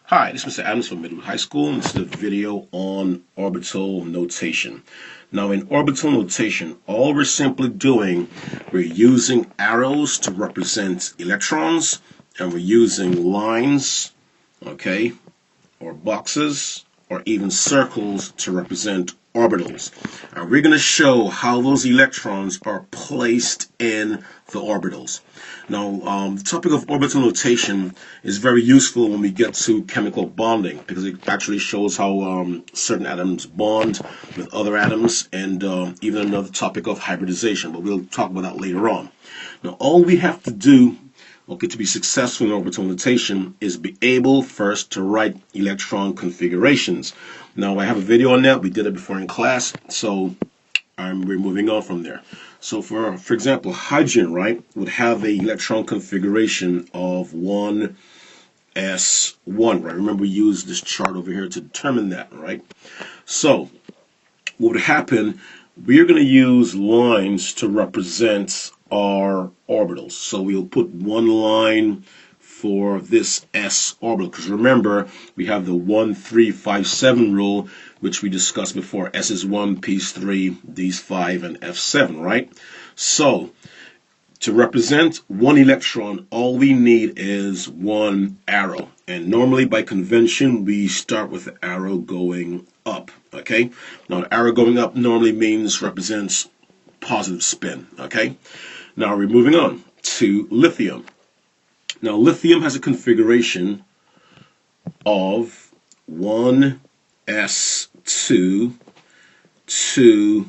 Hi, this is Mr. Adams from Middle High School, and this is a video on orbital notation. Now, in orbital notation, all we're simply doing, we're using arrows to represent electrons, and we're using lines, okay, or boxes, or even circles to represent orbitals. And we're going to show how those electrons are placed in the orbitals. Now, the topic of orbital notation is very useful when we get to chemical bonding, because it actually shows how certain atoms bond with other atoms, and even another topic of hybridization, but we'll talk about that later on. Now, all we have to do, okay, to be successful in orbital notation is be able first to write electron configurations. Now, I have a video on that. We did it before in class, so we're moving on from there. So for example, hydrogen, right, would have a electron configuration of 1s1, right? Remember, we used this chart over here to determine that, right? So what would happen, we're going to use lines to represent our orbitals. So we'll put one line for this s orbital, because remember, we have the 1, 3, 5, 7 rule, which we discussed before. S is 1, P is 3, D is 5, and F 7, right? So to represent one electron, all we need is one arrow. And normally by convention, we start with the arrow going up, okay? Now the arrow going up normally represents positive spin, okay? Now we're moving on to lithium. Now lithium has a configuration of 1s2, 2s1.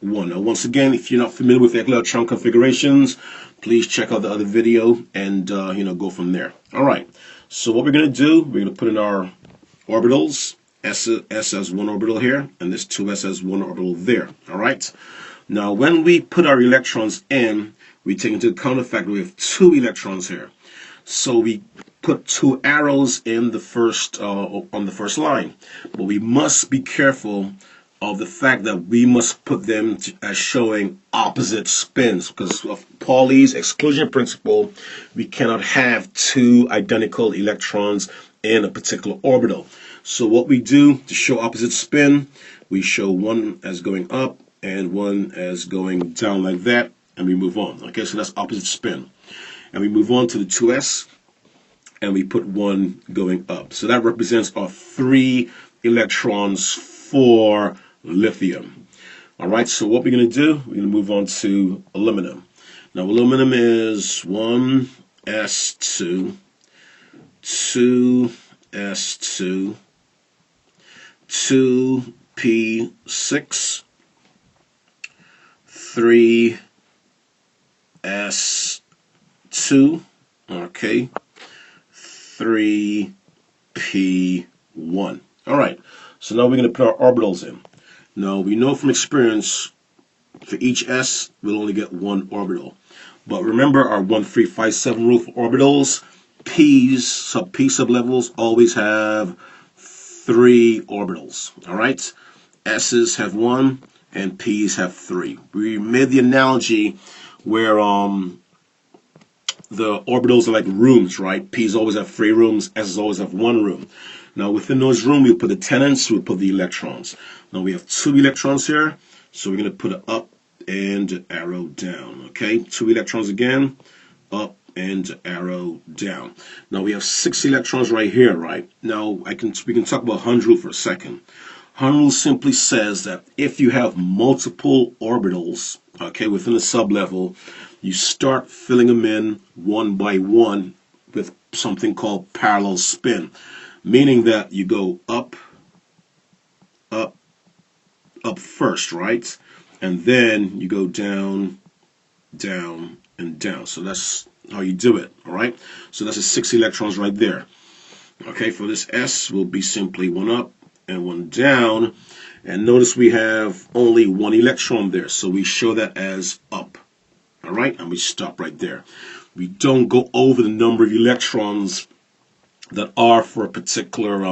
Now once again, if you're not familiar with electron configurations, please check out the other video and go from there. All right, so what we're going to do, we're going to put in our orbitals. S as one orbital here, and this 2s as one orbital there. All right, now when we put our electrons in, we take into account the fact that we have 2 electrons here. So we put 2 arrows in the first on the first line, but we must be careful of the fact that we must put them as showing opposite spins, because of Pauli's exclusion principle, we cannot have 2 identical electrons in a particular orbital. So what we do to show opposite spin, we show one as going up and one as going down like that, and we move on. Okay, so that's opposite spin. And we move on to the 2s, and we put one going up. So that represents our 3 electrons for lithium. All right, so what we're going to do, we're going to move on to aluminum. Now, aluminum is 1s2, 2s2, 2p6, 3s2, okay, 3p1. All right, so now we're going to put our orbitals in. Now, we know from experience, for each s, we'll only get 1 orbital. But remember our 1, 3, 5, 7 rule for orbitals, p sublevels always have 3 orbitals. All right, s's have 1 and p's have 3. We made the analogy where the orbitals are like rooms, right? P's always have 3 rooms, s's always have 1 room. Now within those rooms, we'll put the tenants, we'll put the electrons. Now we have 2 electrons here, so we're going to put an up and an arrow down. Okay, 2 electrons again, up and arrow down. Now we have 6 electrons right here, right? Now we can talk about Hund's rule for a second. Hund's rule simply says that if you have multiple orbitals, okay, within a sublevel, you start filling them in one by one with something called parallel spin, meaning that you go up, up, up first, right? And then you go down, down, and down. So that's how you do it, all right? So that's the 6 electrons right there. Okay, for this S will be simply 1 up and 1 down. And notice we have only 1 electron there, so we show that as up. All right, and we stop right there. We don't go over the number of electrons that are for a particular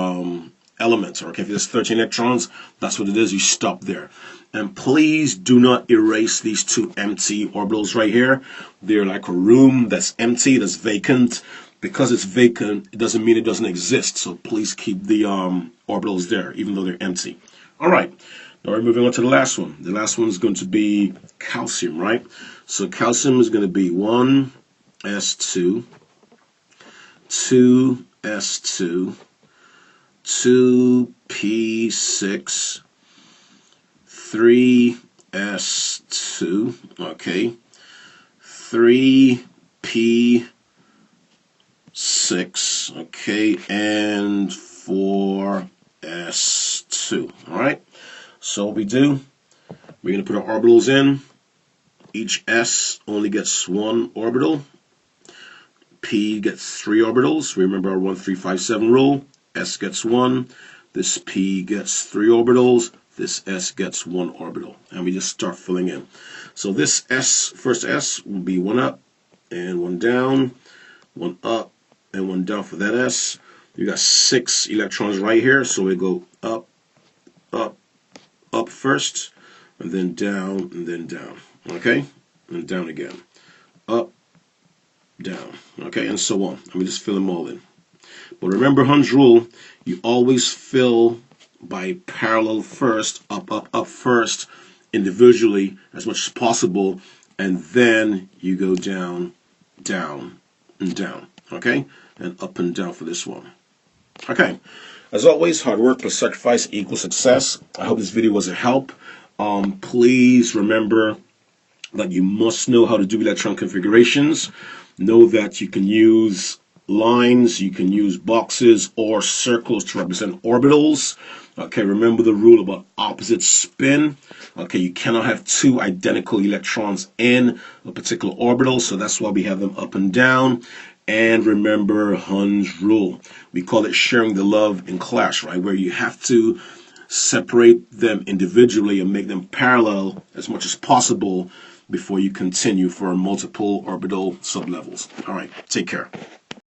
element. Okay, if there's 13 electrons, that's what it is. You stop there. And please do not erase these 2 empty orbitals right here. They're like a room that's empty, that's vacant. because it's vacant, it doesn't mean it doesn't exist. So please keep the orbitals there, even though they're empty. All right. Now we're moving on to the last one. The last one is going to be calcium, right? So calcium is going to be 1s2, 2s2, 2p6, 3s2, okay, 3p6, okay, and 4s2. All right. So what we do, we're going to put our orbitals in. Each s only gets one orbital. P gets 3 orbitals. Remember our 1, 3, 5, 7 rule. S gets 1. This P gets 3 orbitals. This S gets 1 orbital. And we just start filling in. So this S, first S, will be 1 up and 1 down, 1 up and 1 down for that S. You got 6 electrons right here, so we go up, up, up first, and then down, okay? And down again. Up, down, okay, and so on. And we just fill them all in. But remember Hund's rule, you always fill by parallel first, up, up, up first, individually as much as possible, and then you go down, down, and down, okay? And up and down for this one. Okay, as always, hard work plus sacrifice equals success. I hope this video was a help. Please remember that you must know how to do electron configurations. Know that you can use lines, you can use boxes or circles to represent orbitals. Okay, remember the rule about opposite spin. Okay, you cannot have 2 identical electrons in a particular orbital, so that's why we have them up and down. And remember Hund's rule. We call it sharing the love in class, right? Where you have to separate them individually and make them parallel as much as possible before you continue for multiple orbital sublevels. All right, take care.